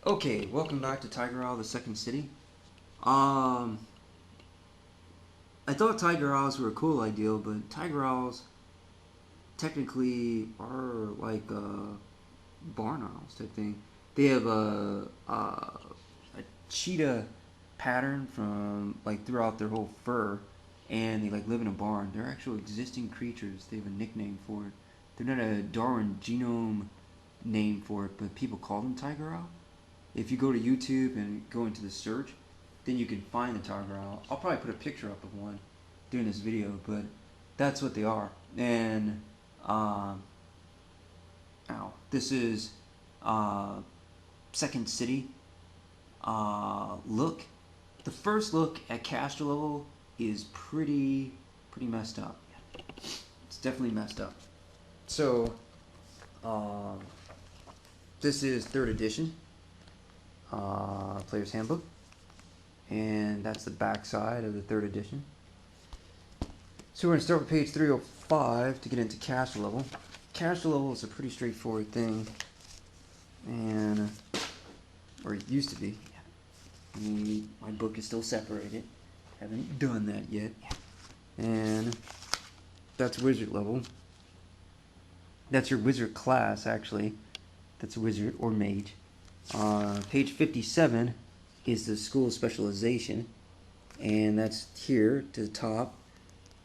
Okay, welcome back to Tiger Isle, the Second City. Um, I thought Tiger Isles were a cool idea, but Tiger Isles technically are like barn owls type thing. They have a cheetah pattern from like throughout their whole fur, and they like live in a barn. They're actual existing creatures. They have a nickname for it. They're not a Darwin genome name for it, but people call them Tiger Owl. If you go to YouTube and go into the search, then you can find the tiger owl. I'll probably put a picture up of one during this video, but that's what they are. And um, this is uh, Second City look. The first look at caster level is pretty messed up. It's definitely messed up. So um, this is third edition. Player's Handbook, and that's the back side of the third edition. So we're going to start with page 305 to get into caster level. Caster level is a pretty straightforward thing, and or it used to be. My book is still separated. Haven't done that yet. And that's wizard level. That's your wizard class, actually. That's wizard or mage. Page 57 is the school specialization, and that's here to the top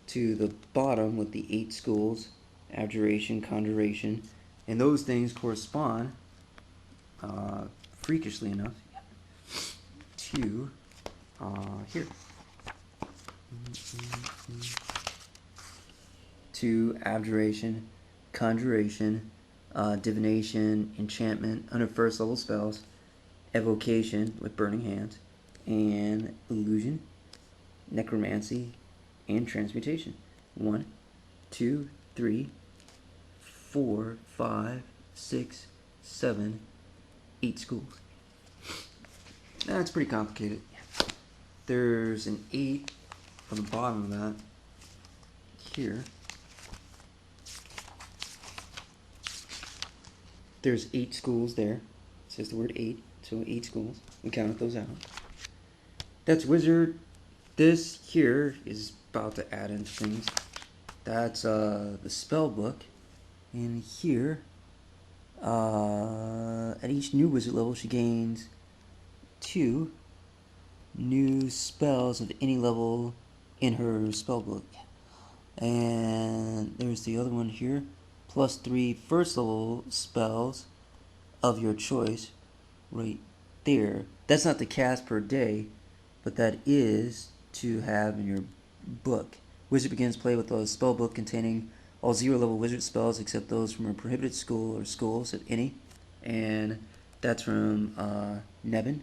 to the bottom with the 8 schools, abjuration, conjuration, and those things correspond, freakishly enough, to here. To abjuration, conjuration, divination, enchantment under first level spells, evocation with burning hands, and illusion, necromancy, and transmutation. 1, 2, 3, 4, 5, 6, 7, 8 schools. That's pretty complicated. There's an 8 on the bottom of that here. There's 8 schools there. It says the word 8, so 8 schools. We counted those out. That's wizard. This here is about to add in things. That's the spellbook. And here, at each new wizard level, she gains 2 new spells of any level in her spellbook. And there's the other one here. Plus 3 first level spells of your choice right there. That's not the cast per day, but that is to have in your book. Wizard begins play with a spell book containing all 0 level wizard spells except those from a prohibited school or schools, if any. And that's from Nevin.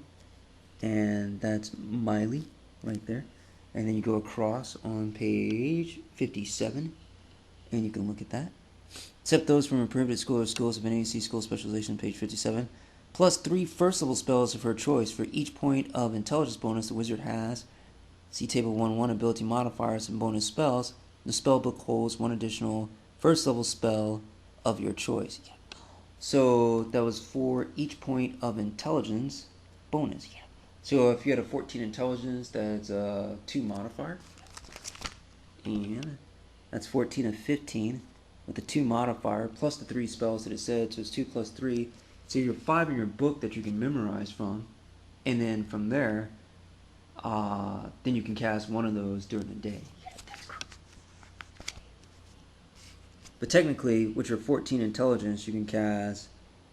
And that's Miley right there. And then you go across on page 57, and you can look at that. Except those from a prohibited school or schools of any school specialization, page 57. Plus 3 first level spells of her choice for each point of intelligence bonus the wizard has. See table 1-1 ability modifiers and bonus spells. The spell book holds 1 additional first level spell of your choice. So that was for each point of intelligence bonus. So if you had a 14 intelligence, that's a 2 modifier. And that's 14 of 15. With the 2 modifier, plus the 3 spells that it said, so it's 2 plus 3. So you have 5 in your book that you can memorize from, and then from there, then you can cast one of those during the day. But technically, with your 14 intelligence, you can cast,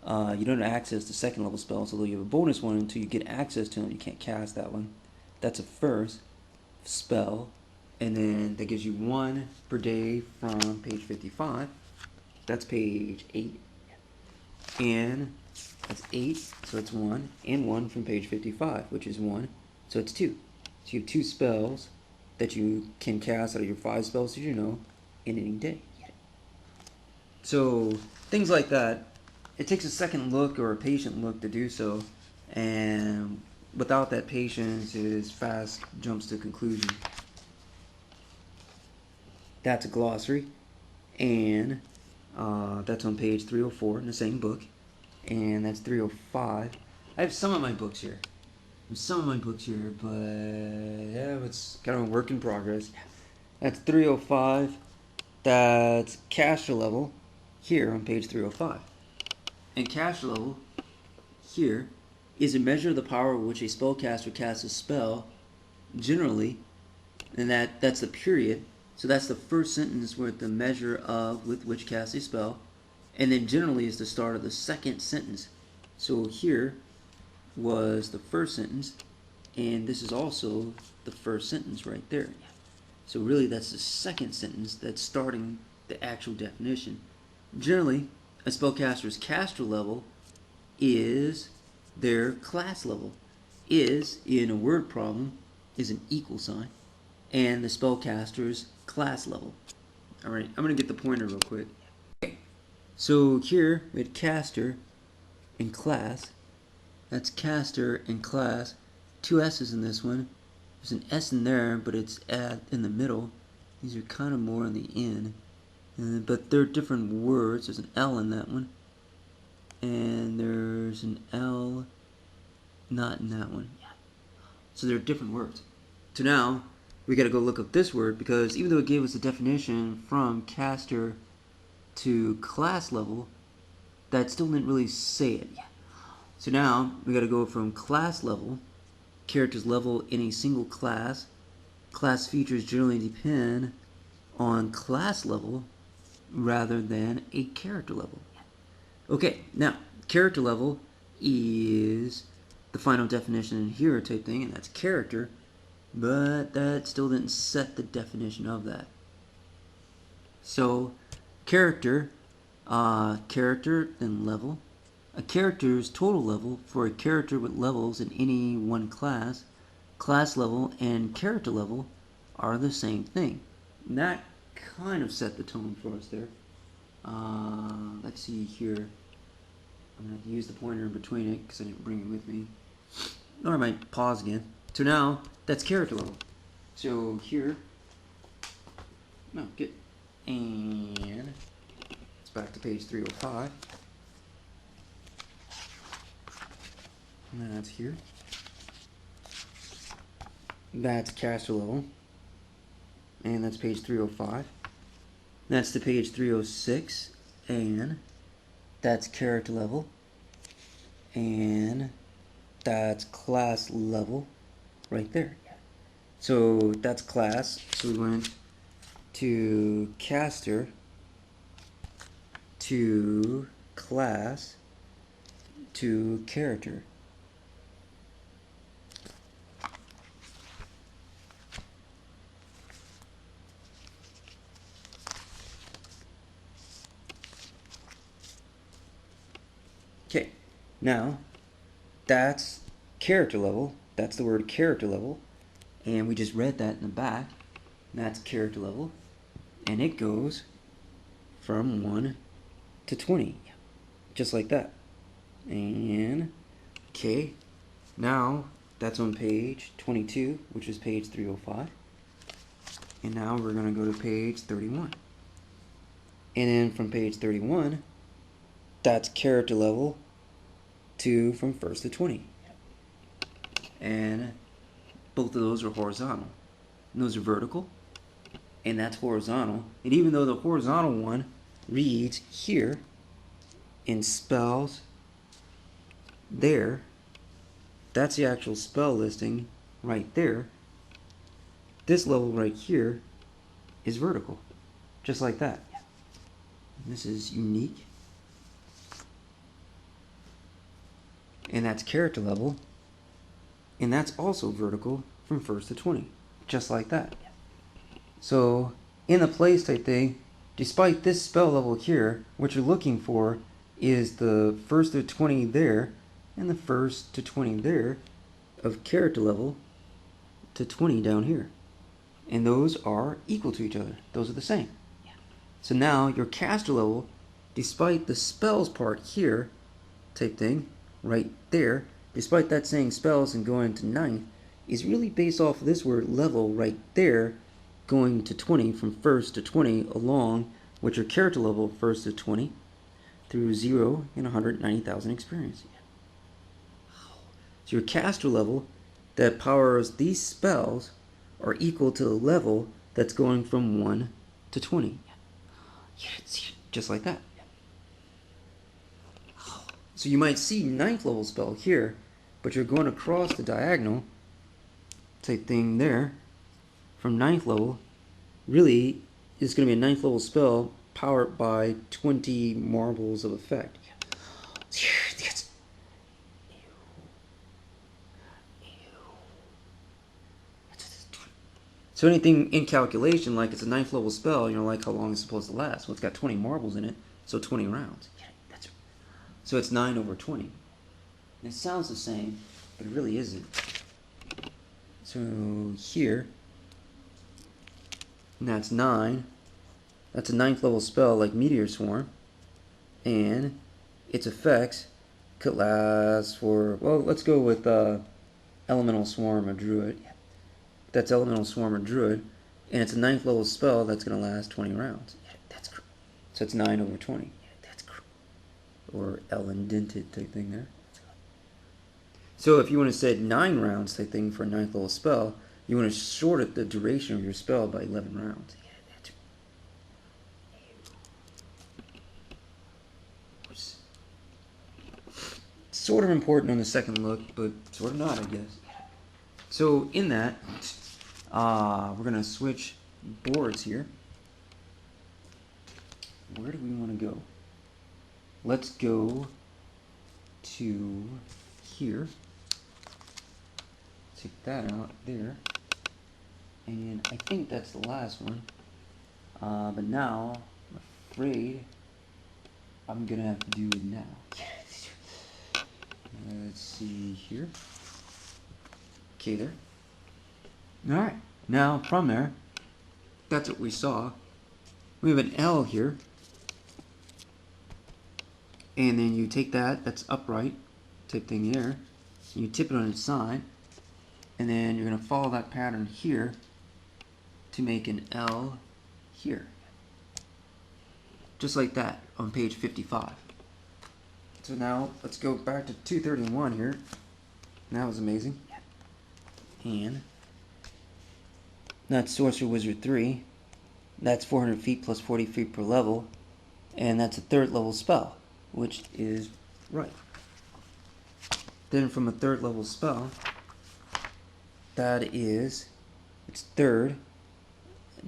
you don't have access to second level spells, although you have a bonus one until you get access to them, you can't cast that one. That's a first spell. And then that gives you 1 per day from page 55. That's page 8. And that's 8, so it's 1. And 1 from page 55, which is 1. So it's 2. So you have 2 spells that you can cast out of your 5 spells, as you know, in any day. So things like that, it takes a second look or a patient look to do so. And without that patience, it is fast jumps to conclusion. That's a glossary, and that's on page 304 in the same book, and that's 305 I have some of my books here. But yeah, it's kind of a work in progress. That's 305. That's caster level here on page 305. And caster level here is a measure of the power with which a spellcaster casts a spell, generally, and that's the period. So that's the first sentence with the measure of with which casts a spell, and then generally is the start of the second sentence. So here was the first sentence, and this is also the first sentence right there. So really that's the second sentence that's starting the actual definition. Generally, a spellcaster's caster level is their class level. Is, in a word problem, is an equal sign, and the spellcaster's class level. Alright, I'm going to get the pointer real quick. Okay, so here we had caster and class. That's caster and class. Two S's in this one. There's an S in there, but it's in the middle. These are kind of more on the end. But they're different words. There's an L in that one. And there's an L not in that one. So they're different words. So now we got to go look up this word, because even though it gave us a definition from caster to class level, that still didn't really say it. So now we got to go from class level, character's level in a single class. Class features generally depend on class level rather than a character level. Okay, now character level is the final definition in here type thing, and that's character, but that still didn't set the definition of that. So character, then level. A character's total level for a character with levels in any one class, class level and character level are the same thing. And that kind of set the tone for us there. Let's see here. I'm going to use the pointer in between it because I didn't bring it with me. Or I might pause again. So now, that's character level. So here, no, good. And it's back to page 305. And that's here. That's caster level. And that's page 305. That's to page 306. And that's character level. And that's class level right there. So that's class. So we went to caster, to class, to character. Okay, now that's character level. That's the word character level. And we just read that in the back. That's character level. And it goes from 1 to 20. Just like that. And, okay, now that's on page 22, which is page 305. And now we're going to go to page 31. And then from page 31, that's character level to from 1st to 20. And both of those are horizontal. And those are vertical. And that's horizontal. And even though the horizontal one reads here in spells there, that's the actual spell listing right there. This level right here is vertical. Just like that. And this is unique. And that's character level. And that's also vertical from 1st to 20. Just like that. So, in the place type thing, despite this spell level here, what you're looking for is the 1st to 20 there, and the 1st to 20 there of character level to 20 down here. And those are equal to each other. Those are the same. So now your caster level, despite the spells part here type thing, right there, despite that saying spells and going to 9th, is really based off of this word level right there, going to 20 from 1st to 20 along with your character level 1st to 20 through 0 and 190,000 experience. So your caster level that powers these spells are equal to the level that's going from 1 to 20. Just like that. So you might see 9th level spell here, but you're going across the diagonal type thing there from 9th level. Really, it's going to be a 9th level spell powered by 20 marbles of effect. So anything in calculation, like it's a 9th level spell, you know, like how long it's supposed to last. Well, it's got 20 marbles in it, so 20 rounds. So it's 9 over 20. And it sounds the same, but it really isn't. So here, and that's 9. That's a 9th level spell like Meteor Swarm. And its effects could last for, well, let's go with Elemental Swarm or Druid. That's Elemental Swarm or Druid. And it's a 9th level spell that's going to last 20 rounds. So it's 9 over 20. Or L indented type thing there. So if you want to set 9 rounds type thing for a 9th level spell, you want to shorten the duration of your spell by 11 rounds. Sort of important on the second look, but sort of not, I guess. So in that, we're going to switch boards here. Where do we want to go? Let's go to here. Take that out there. And I think that's the last one. But now, I'm afraid I'm going to have to do it now. Let's see here. Okay, there. Alright, now from there, that's what we saw. We have an L here. And then you take that's upright, type thing there. You tip it on its side. And then you're going to follow that pattern here to make an L here. Just like that on page 55. So now let's go back to 231 here. That was amazing. And that's Sorcerer Wizard 3. That's 400 feet plus 40 feet per level. And that's a 3rd level spell, which is right. Then from a 3rd level spell, that is, it's 3rd,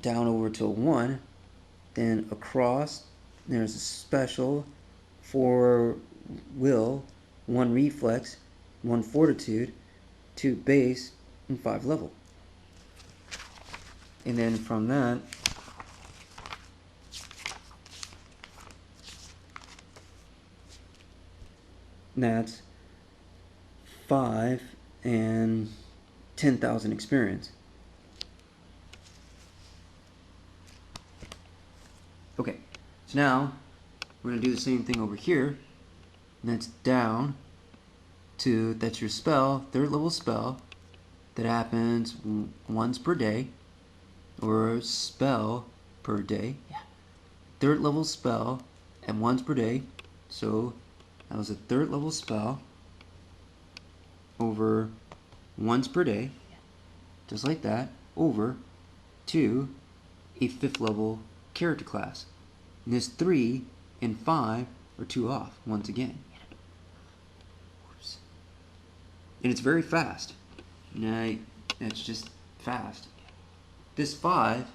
down over to a 1, then across, there's a special 4 will, 1 reflex, 1 fortitude, 2 base, and 5 level. And then from that, that's 5 and 10,000 experience. Okay, so now we're going to do the same thing over here. And that's down to, that's your spell, 3rd level spell, that happens once per day, or spell per day. 3rd level spell, and once per day. So that was a 3rd level spell over once per day, just like that, over to a 5th level character class. And this 3 and 5 are 2 off once again. And it's very fast. Now, it's just fast. This 5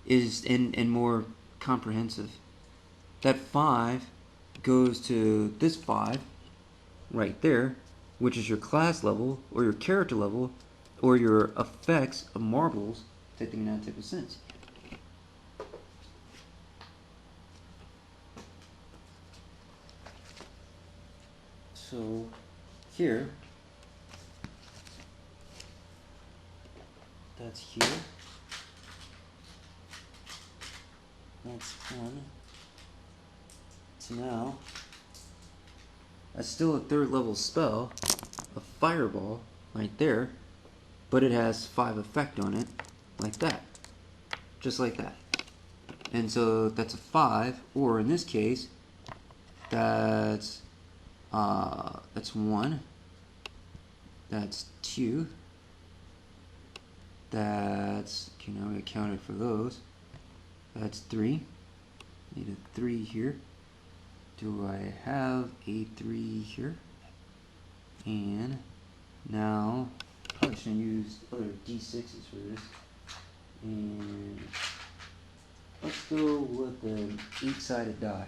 is and more comprehensive. That 5 goes to this 5 right there, which is your class level or your character level or your effects of marbles, taking that type of sense. So here, that's here. That's 1. So now, that's still a 3rd level spell, a fireball, right there, but it has 5 effect on it, like that. Just like that. And so that's a 5, or in this case, that's 1, That's 2. That's, okay, now we accounted for those. That's 3. Need a 3 here. Do I have a 3 here? And now, probably shouldn't use other D6s for this. And let's go with an 8-sided die.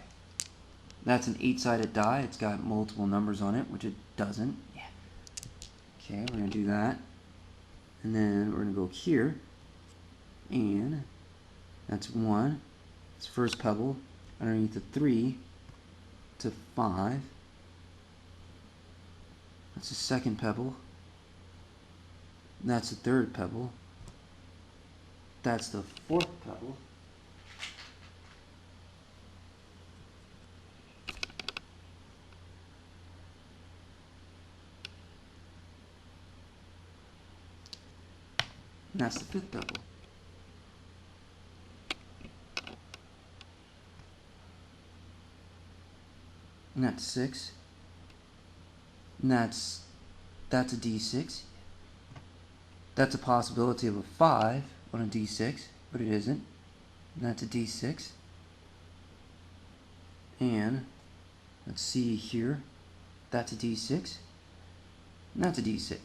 That's an 8-sided die. It's got multiple numbers on it, which it doesn't. Yeah. Okay, we're going to do that. And then we're going to go here. And that's 1. It's first pebble. Underneath the 3 to 5. That's the second pebble. That's the third pebble. That's the fourth pebble. And that's the fifth pebble. And that's 6. And that's a D6. That's a possibility of a 5 on a D6, but it isn't. And that's a D6. And let's see here. That's a D6. And that's a D6.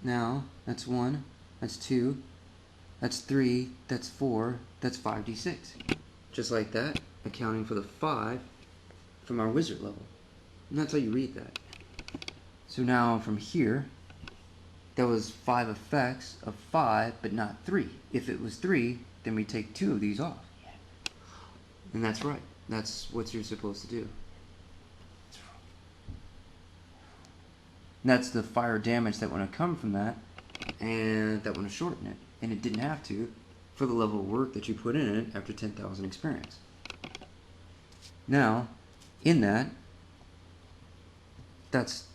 Now, that's 1, that's 2, that's 3, that's 4, that's 5d6. Just like that, accounting for the 5 from our wizard level. And that's how you read that. So now from here, that was 5 effects of 5, but not 3. If it was 3, then we take 2 of these off. And that's right. That's what you're supposed to do. And that's the fire damage that would have come from that, and that would have shortened it. And it didn't have to for the level of work that you put in it after 10,000 experience. Now, in that, that's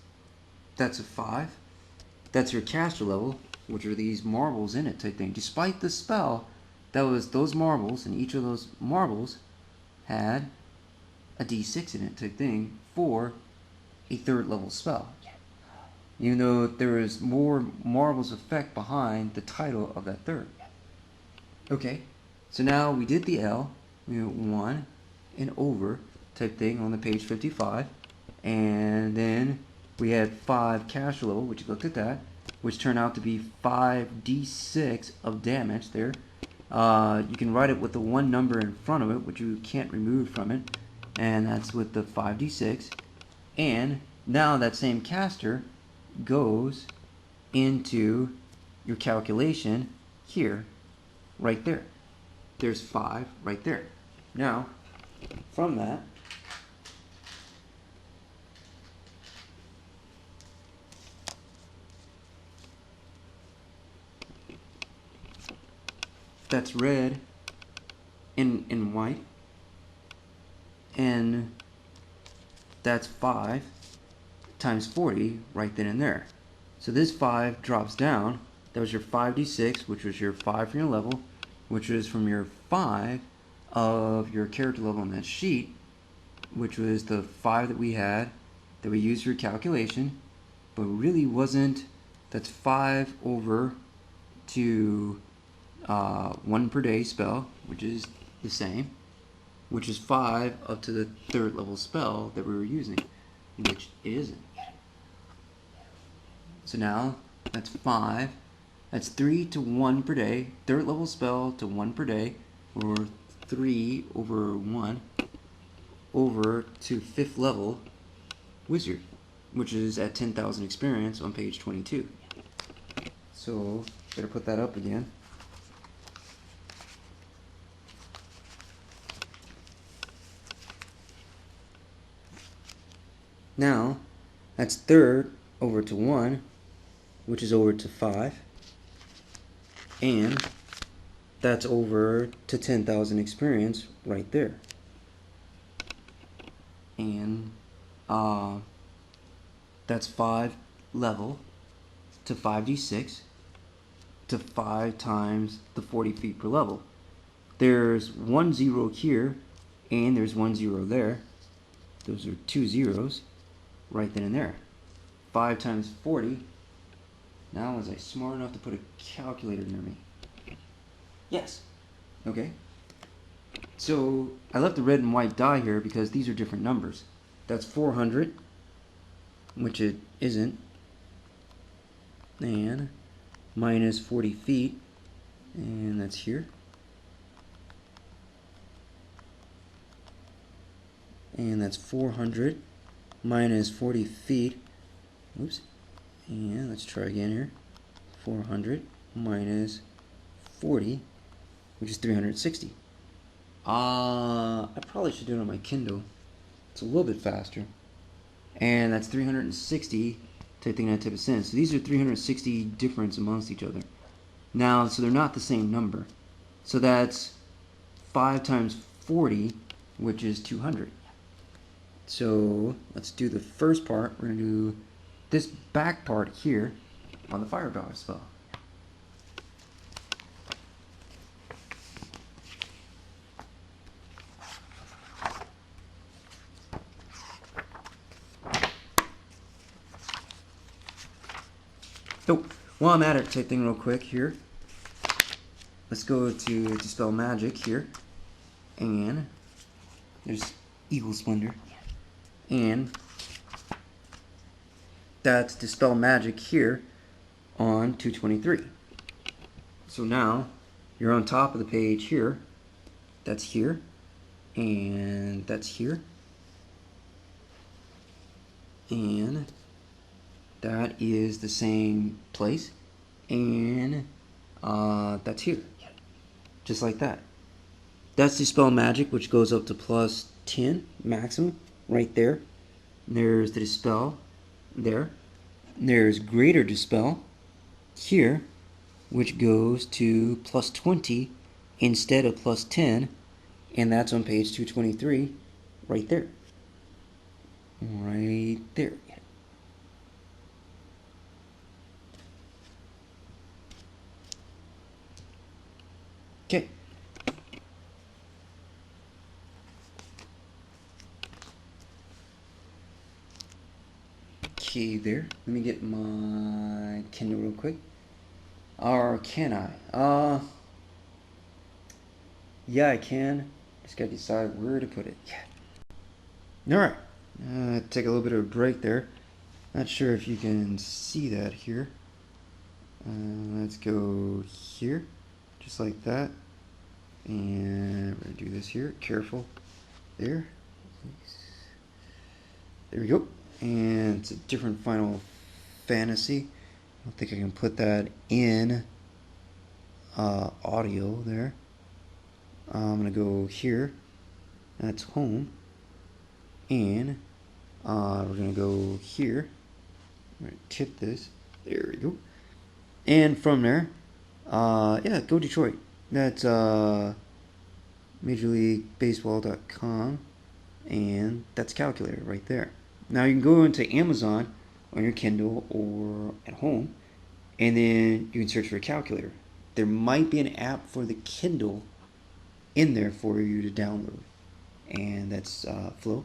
a 5. That's your caster level, which are these marbles in it type thing. Despite the spell, that was those marbles, and each of those marbles had a d6 in it type thing for a 3rd level spell. Even though there is more marbles effect behind the title of that 3rd. Okay, so now we did the L, we went 1 and over type thing on the page 55, and then we had 5 caster level, which you looked at that, which turned out to be 5d6 of damage there. You can write it with the 1 number in front of it, which you can't remove from it, and that's with the 5d6. And now that same caster goes into your calculation here, right there. There's 5 right there. Now, from that, that's red in white, and that's 5 times 40 right then and there. So this 5 drops down. That was your 5d6, which was your 5 from your level, which was from your 5 of your character level on that sheet, which was the 5 that we had that we used for calculation, but really wasn't. That's 5 over to 1 per day spell, which is the same, which is 5 up to the 3rd level spell that we were using, which it isn't. So now that's 5. That's 3 to 1 per day. 3rd level spell to 1 per day, or 3 over 1 over to 5th level wizard, which is at 10,000 experience on page 22. So better put that up again. Now that's 3rd over to 1, which is over to 5, and that's over to 10,000 experience right there. And that's 5 level to 5d6 to 5 times the 40 feet per level. there's 1 0 here, and there's 1 0 there. Those are 2 zeros right then and there. 5 times 40. Now, was I smart enough to put a calculator near me? Yes. Okay. So I left the red and white die here because these are different numbers. That's 400, which it isn't, and minus 40 feet, and that's here. And that's 400 minus 40 feet. Oops. And let's try again here. 400 minus 40, which is 360. I probably should do it on my Kindle. It's a little bit faster. And that's 360 taking that type of sense. So these are 360 difference amongst each other. Now, so they're not the same number. So that's 5 times 40, which is 200. So let's do the first part. We're going to do this back part here on the firepower spell. So while I'm at it, type thing real quick here. Let's go to Dispel Magic here, and there's Eagle Splendor, and that's Dispel Magic here on 223. So now you're on top of the page here. That's here, and that's here, and that is the same place, and that's here, just like that. That's Dispel Magic, which goes up to plus 10 maximum right there. There's the Dispel there. There's Greater Dispel here, which goes to plus 20 instead of plus 10, and that's on page 223 right there. Right there. Okay. Okay, there. Let me get my Kindle real quick. Or can I? Yeah, I can. Just gotta decide where to put it. Yeah. Alright. Take a little bit of a break there. Not sure if you can see that here. Let's go here. Just like that. And we're going to do this here. Careful. There. There we go. And it's a different Final Fantasy. I don't think I can put that in audio there. I'm going to go here. That's home. And we're going to go here. I'm going to tip this. There we go. And from there, yeah, go Detroit. That's MajorLeagueBaseball.com, and that's calculator right there. Now you can go into Amazon on your Kindle or at home, and then you can search for a calculator. There might be an app for the Kindle in there for you to download, and that's Flow.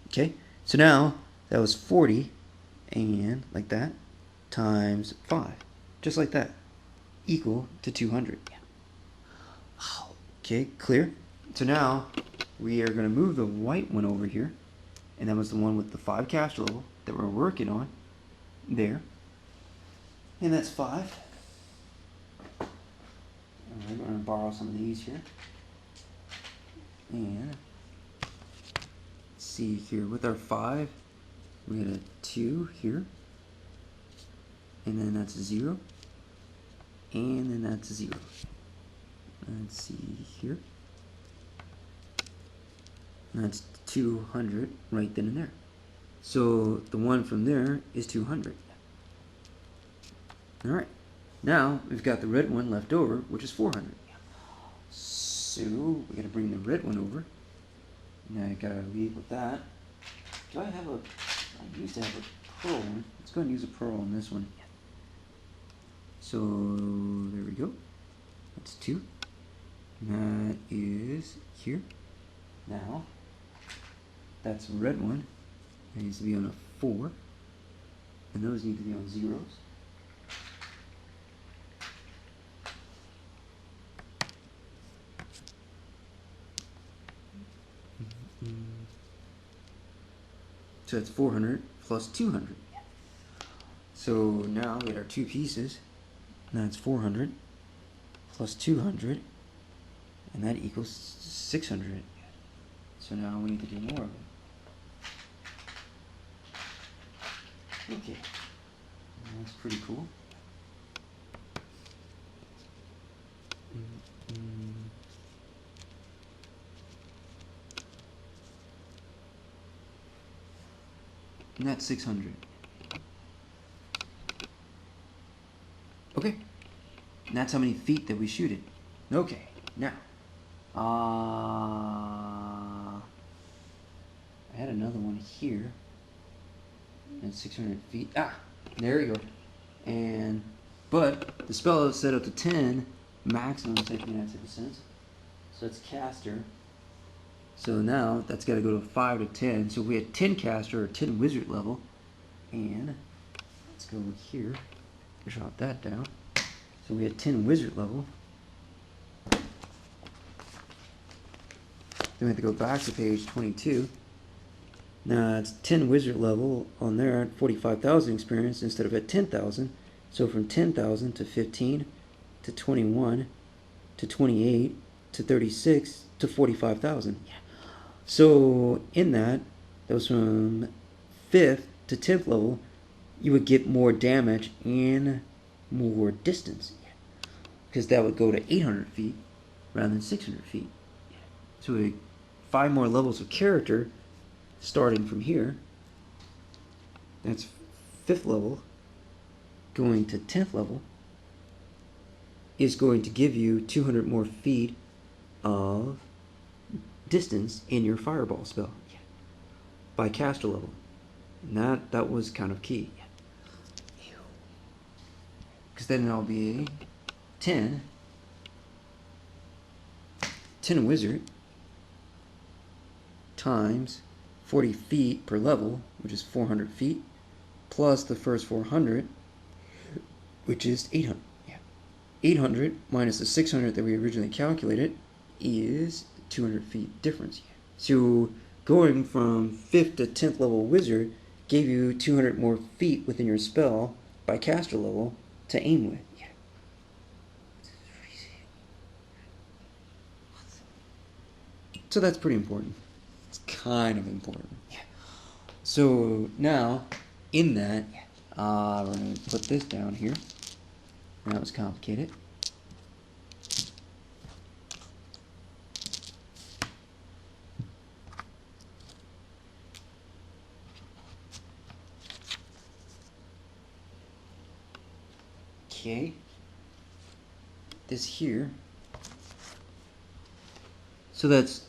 Okay, so now that was 40, and like that, times 5, just like that, equal to 200. Okay, clear? So now we are going to move the white one over here, and that was the one with the 5 cash level that we're working on there, and that's 5. Alright, we're going to borrow some of these here, and let's see here, with our 5 we had a 2 here, and then that's a 0, and then that's a 0. Let's see here. That's 200 right then and there. So the one from there is 200. Alright. Now we've got the red one left over, which is 400. So we gotta bring the red one over. Now I gotta leave with that. Do I have a... I used to have a pearl one. Let's go ahead and use a pearl on this one. So there we go. That's 2. That is here. Now, that's the red one. That needs to be on a 4. And those need to be on zeros. So that's 400 plus 200. So now we get our two pieces. And that's 400 plus 200. And that equals 600. So now we need to do more of it. Okay. That's pretty cool. And that's 600. Okay. And that's how many feet that we shoot it. Okay. Now. I had another one here. And 600 feet. Ah! There you go. And, but the spell is set up to 10. Maximum 79 cents. So that's caster. So now that's got to go to 5 to 10. So we had 10 caster or 10 wizard level. And let's go over here. Drop that down. So we had 10 wizard level. Then we have to go back to page 22. Now it's 10 wizard level on there at 45,000 experience instead of at 10,000. So from 10,000 to 15 to 21 to 28 to 36 to 45,000. So in that was from 5th to 10th level, you would get more damage and more distance. Because that would go to 800 feet rather than 600 feet. So we had 5 more levels of character starting from here. That's 5th level. Going to 10th level is going to give you 200 more feet of distance in your fireball spell by caster level. And that was kind of key. Because then it'll be 10 wizard times 40 feet per level, which is 400 feet, plus the first 400, which is 800. 800 minus the 600 that we originally calculated is 200 feet difference. So going from 5th to 10th level wizard gave you 200 more feet within your spell by caster level to aim with. So that's pretty important. It's kind of important. So now, in that, we're going to put this down here. That was complicated. Okay. This here. So that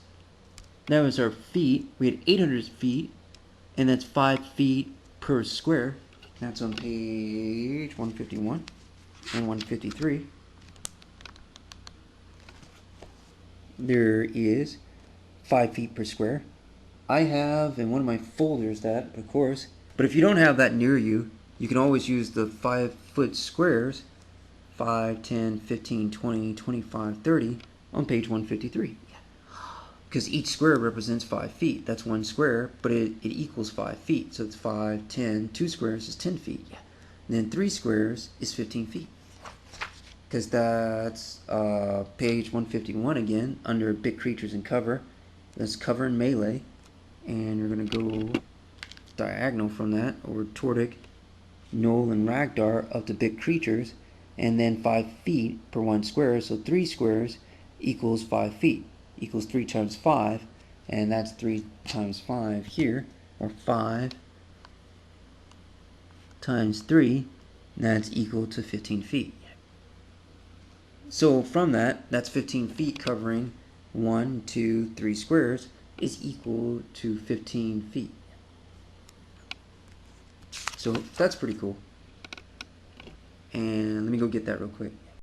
was our feet. We had 800 feet, and that's 5 feet per square. That's on page 151 and 153. There is 5 feet per square. I have in one of my folders that, of course, but if you don't have that near you, you can always use the 5-foot squares, 5, 10, 15, 20, 25, 30 on page 153. Because each square represents 5 feet. That's one square, but it equals 5 feet. So it's 5, 10, 2 squares is 10 feet. And then 3 squares is 15 feet. Because that's page 151 again, under big creatures and cover. That's cover and melee. And you're going to go diagonal from that, over Tordic, Knoll, and Ragdar up to big creatures. And then 5 feet per 1 square. So 3 squares equals 5 feet. Equals 3 times 5, and that's 3 times 5 here, or 5 times 3, and that's equal to 15 feet. So from that, that's 15 feet covering 1, 2, 3 squares is equal to 15 feet. So that's pretty cool. And let me go get that real quick.